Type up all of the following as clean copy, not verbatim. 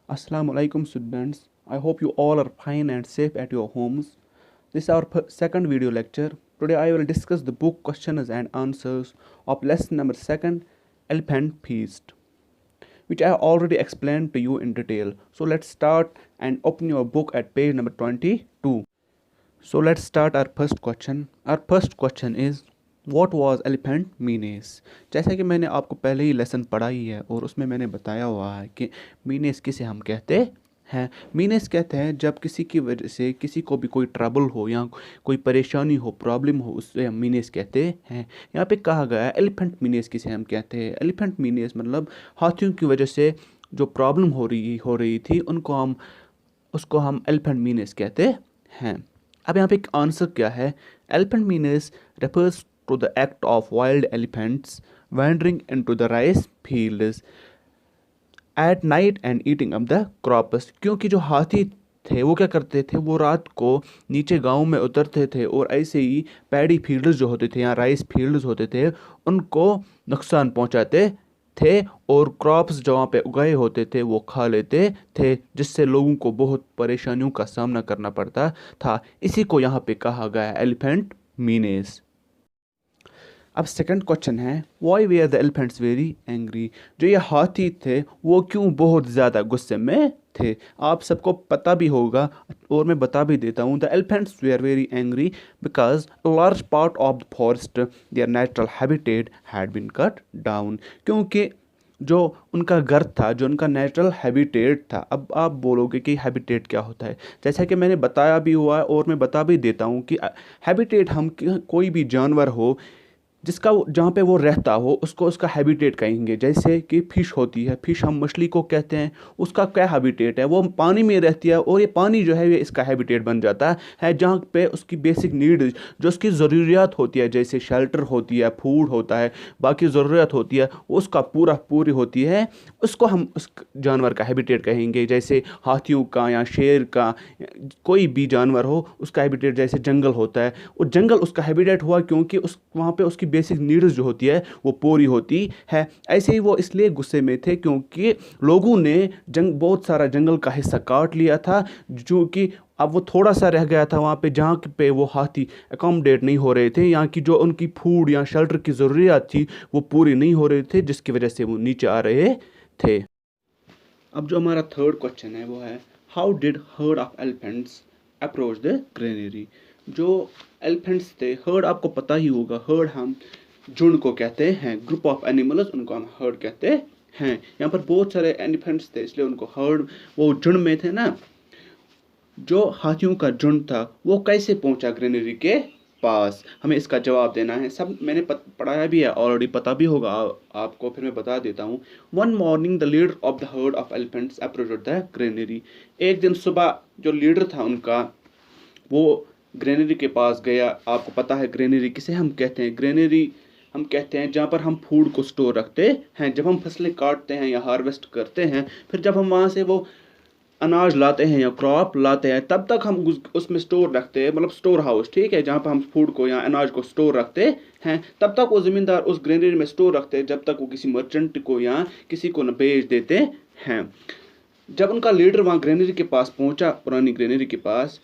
Assalamu alaikum students. I hope you all are fine and safe at your homes. This is our second video lecture. Today I will discuss the book questions and answers of lesson number 2, Elephant Feast, which I already explained to you in detail. So let's start and open your book at page number 22. So let's start our first question. Our first question is what was elephant menace. जैसा कि मैंने आपको पहले ही lesson पढ़ा ही है और उसमें मैंने बताया हुआ है कि मीनेस किसे हम कहते हैं। मीनेस कहते हैं जब किसी की वजह से किसी को भी कोई ट्रबल हो या कोई परेशानी हो, प्रॉब्लम हो, उससे हम मीनेस कहते हैं। यहाँ पे कहा गया है एलिफेंट मीनेस किसे हम कहते हैं। एलिफेंट मीनेस मतलब हाथियों की वजह से जो प्रॉब्लम हो रही थी उसको हम एलिफेंट मीनेस कहते हैं। अब यहाँ पे एक आंसर क्या है। Elephant menace refers to the act of wild elephants wandering into the rice fields at night and eating up the crops। क्योंकि जो हाथी थे वो क्या करते थे, वो रात को नीचे गांव में उतरते थे और ऐसे ही पैडी फील्ड्स जो होते थे या राइस फील्ड्स होते थे उनको नुकसान पहुंचाते थे और क्रॉप्स जो वहाँ पे उगाए होते थे वो खा लेते थे, जिससे लोगों को बहुत परेशानियों का सामना करना पड़ता था। इसी को यहाँ पे कहा गया है एलिफेंट मीनेस। अब सेकंड क्वेश्चन है why were are the elephants very angry. जो ये हाथी थे वो क्यों बहुत ज़्यादा गुस्से में थे। आप सबको पता भी होगा और मैं बता भी देता हूँ। The elephants were very angry because a large part of the forest their natural habitat had been cut down. क्योंकि जो उनका घर था, जो उनका नेचुरल हैबिटेट था। अब आप बोलोगे कि हैबिटेट क्या होता है। जैसा कि मैंने बताया भी हुआ है और मैं बता भी देता हूँ कि हैबिटेट हम कोई भी जानवर हो जिसका जहाँ पे वो रहता हो उसको उसका हैबिटेट कहेंगे। जैसे कि फ़िश होती है, फ़िश हम मछली को कहते हैं, उसका क्या हैबिटेट है, वो पानी में रहती है और ये पानी जो है ये इसका हैबिटेट बन जाता है जहाँ पे उसकी बेसिक नीड जो उसकी ज़रूरियात होती है, जैसे शेल्टर होती है, फूड होता है, बाकी ज़रूरत होती है, उसका पूरी होती है, उसको हम उस जानवर का हैबिटेट कहेंगे। जैसे हाथियों का या शेर का, कोई भी जानवर हो उसका हैबिटेट जैसे जंगल होता है, और जंगल उसका हैबिटेट हुआ क्योंकि उस वहाँ पे उसकी बेसिक नीड्स जो होती है वो पूरी होती है। ऐसे ही वो इसलिए गुस्से में थे क्योंकि लोगों ने बहुत सारा जंगल का हिस्सा काट लिया था, जो कि अब वो थोड़ा सा रह गया था वहाँ पे जहाँ पे वो हाथी अकोमोडेट नहीं हो रहे थे, यहाँ की जो उनकी फूड या शेल्टर की ज़रूरियात थी वो पूरी नहीं हो रहे थे, जिसकी वजह से वो नीचे आ रहे थे। अब जो हमारा थर्ड क्वेश्चन है वो है how did heard of elephants approach the granary. जो एलिफेंट्स थे, हर्ड आपको पता ही होगा, हर्ड हम झुंड को कहते हैं, ग्रुप ऑफ एनिमल्स उनको हम हर्ड कहते हैं। यहाँ पर बहुत सारे एलिफेंट्स थे इसलिए उनको हर्ड, वो झुंड में थे ना। जो हाथियों का झुंड था वो कैसे पहुंचा ग्रेनरी के पास, हमें इसका जवाब देना है। सब मैंने पढ़ाया भी है ऑलरेडी, पता भी होगा आपको, फिर मैं बता देता हूँ। One morning the leader of the heard of elephants approached the granary. एक दिन सुबह जो लीडर था उनका वो ग्रेनरी के पास गया। आपको पता है ग्रेनरी किसे हम कहते हैं। ग्रेनरी हम कहते हैं जहाँ पर हम फूड को स्टोर रखते हैं। जब हम फसलें काटते हैं या हार्वेस्ट करते हैं, फिर जब हम वहाँ से वो अनाज लाते हैं या क्रॉप लाते हैं, तब तक हम उसमें स्टोर रखते हैं, मतलब स्टोर हाउस, ठीक है, जहाँ पर हम फूड को या अनाज को स्टोर रखते हैं। तब तक वो ज़मींदार उस ग्रेनरी में स्टोर रखते हैं जब तक वो किसी मर्चेंट को या किसी को न बेच देते हैं। जब उनका लीडर वहाँ ग्रेनरी के पास पहुँचा, पुरानी ग्रेनरी के पास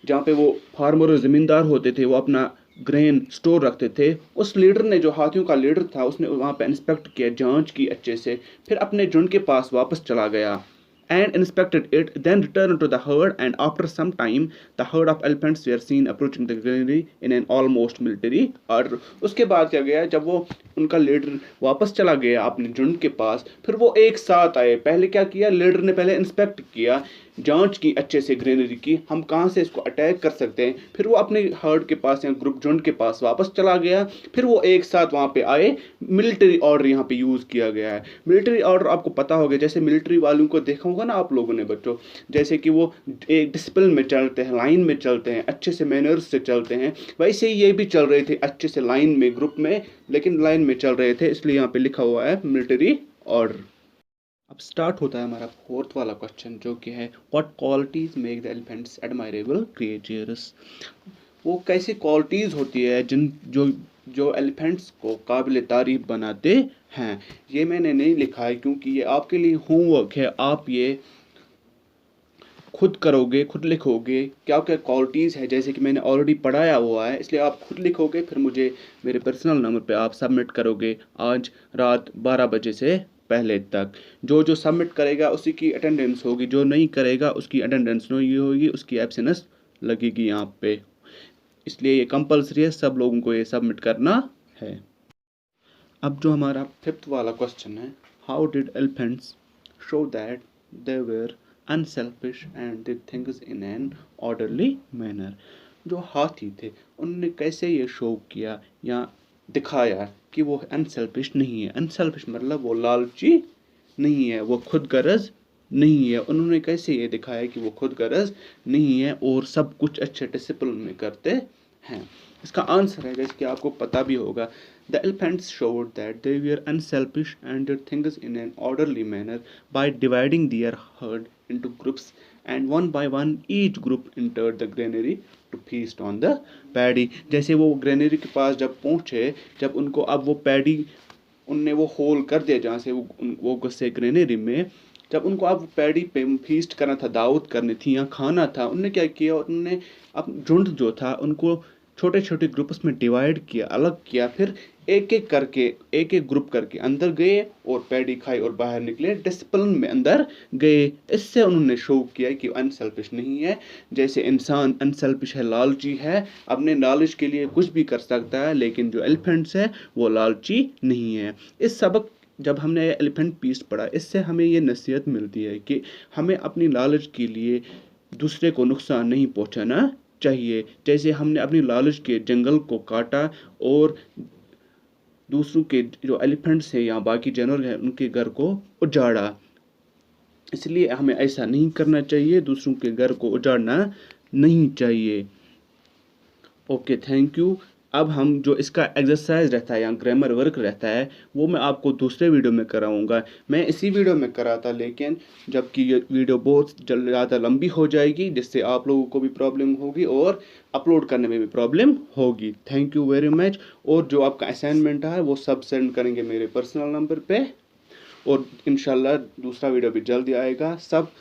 जहाँ पे वो फार्मर और ज़मींदार होते थे, वो अपना ग्रेन स्टोर रखते थे, उस लीडर ने, जो हाथियों का लीडर था, उसने वहाँ पे इंस्पेक्ट किया, जांच की अच्छे से, फिर अपने झुंड के पास वापस चला गया and inspected it, then returned to the herd, and after some time the herd of elephants were seen approaching the granary in an almost military order। उसके बाद क्या गया, जब वो उनका लीडर वापस चला गया अपने झुंड के पास, फिर वो एक साथ आए। पहले क्या किया, लीडर ने पहले इंस्पेक्ट किया, जांच की अच्छे से ग्रेनरी की, हम कहाँ से इसको अटैक कर सकते हैं। फिर वो अपने हर्ड के पास या ग्रुप झुंड के पास वापस चला गया, फिर वो एक साथ वहाँ पे आए। मिलिट्री ऑर्डर यहाँ पे यूज़ किया गया है। मिलिट्री ऑर्डर आपको पता होगा, जैसे मिलिट्री वालों को देखा होगा ना आप लोगों ने बच्चों, जैसे कि वो एक डिसिप्लिन में चलते हैं, लाइन में चलते हैं, अच्छे से मैनर्स से चलते हैं, वैसे ही ये भी चल रहे थे अच्छे से लाइन में, ग्रुप में, लेकिन लाइन में चल रहे थे, इसलिए यहाँ पे लिखा हुआ है मिलिट्री ऑर्डर। अब स्टार्ट होता है हमारा फोर्थ वाला क्वेश्चन, जो कि है what qualities make the elephants admirable creatures. वो कैसी क्वालिटीज़ होती है जिन जो जो एलिफेंट्स को काबिल तारीफ बनाते हैं। ये मैंने नहीं लिखा है क्योंकि ये आपके लिए होमवर्क है, आप ये खुद करोगे, खुद लिखोगे, क्या क्या क्वालिटीज़ है, जैसे कि मैंने ऑलरेडी पढ़ाया हुआ है, इसलिए आप खुद लिखोगे, फिर मुझे मेरे पर्सनल नंबर पे आप सबमिट करोगे आज रात 12 बजे से पहले तक। जो जो सबमिट करेगा उसी की अटेंडेंस होगी, जो नहीं करेगा उसकी अटेंडेंस नहीं होगी, उसकी एब्सेंस लगेगी यहाँ पे। इसलिए ये कंपलसरी है, सब लोगों को ये सबमिट करना है। अब जो हमारा फिफ्थ वाला क्वेश्चन है, how did elephants show that they were unselfish and did things in an orderly manner. जो हाथी थे उन्होंने कैसे ये शो किया या दिखाया कि वो अनसेल्फिश नहीं है। अनसेल्फिश मतलब वो लालची नहीं है, वो खुद गर्ज नहीं है। उन्होंने कैसे ये दिखाया कि वो खुद गर्ज नहीं है और सब कुछ अच्छे डिसिप्लिन में करते हैं। इसका आंसर है, जैसे कि आपको पता भी होगा, the elephants showed that they were unselfish and did things in an orderly manner by dividing their herd into groups, and one by one each group entered the granary to feast on the paddy। जैसे वो granary के पास जब पहुंचे, जब उनको अब वो paddy उनने वो होल कर दिया जहाँ से वो गुस्से ग्रेनरी में, जब उनको अब पैडी पे फीस्ट करना था, दावत करनी थी या खाना था, उनने क्या किया, उन्होंने अब झुंड जो था उनको छोटे छोटे ग्रुप्स में डिवाइड किया, अलग किया, फिर एक एक करके एक एक ग्रुप करके अंदर गए और पैडी खाई और बाहर निकले, डिसिप्लिन में अंदर गए। इससे उन्होंने शो किया कि अनसेल्फिश नहीं है। जैसे इंसान अनसेल्फिश है, लालची है, अपने नॉलेज के लिए कुछ भी कर सकता है, लेकिन जो एलिफेंट्स है वो लालची नहीं है। इस सबक जब हमने एलिफेंट पीस पढ़ा, इससे हमें ये नसीहत मिलती है कि हमें अपनी लालच के लिए दूसरे को नुकसान नहीं पहुंचाना चाहिए। जैसे हमने अपनी लालच के जंगल को काटा और दूसरों के जो एलिफेंट्स हैं या बाकी जानवर हैं उनके घर को उजाड़ा, इसलिए हमें ऐसा नहीं करना चाहिए, दूसरों के घर को उजाड़ना नहीं चाहिए। Okay, thank you. अब हम जो इसका एक्सरसाइज रहता है या ग्रामर वर्क रहता है वो मैं आपको दूसरे वीडियो में कराऊंगा। मैं इसी वीडियो में कराता, लेकिन जबकि ये वीडियो बहुत ज़्यादा लंबी हो जाएगी, जिससे आप लोगों को भी प्रॉब्लम होगी और अपलोड करने में भी प्रॉब्लम होगी। Thank you very much. और जो आपका असाइनमेंट है वो सब सेंड करेंगे मेरे पर्सनल नंबर पे, और इंशाल्लाह दूसरा वीडियो भी जल्दी आएगा। सब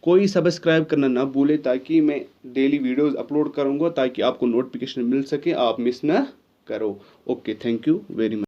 कोई सब्सक्राइब करना ना भूले, ताकि मैं डेली वीडियोस अपलोड करूंगा, ताकि आपको नोटिफिकेशन मिल सके, आप मिस ना करो। Okay, thank you very much.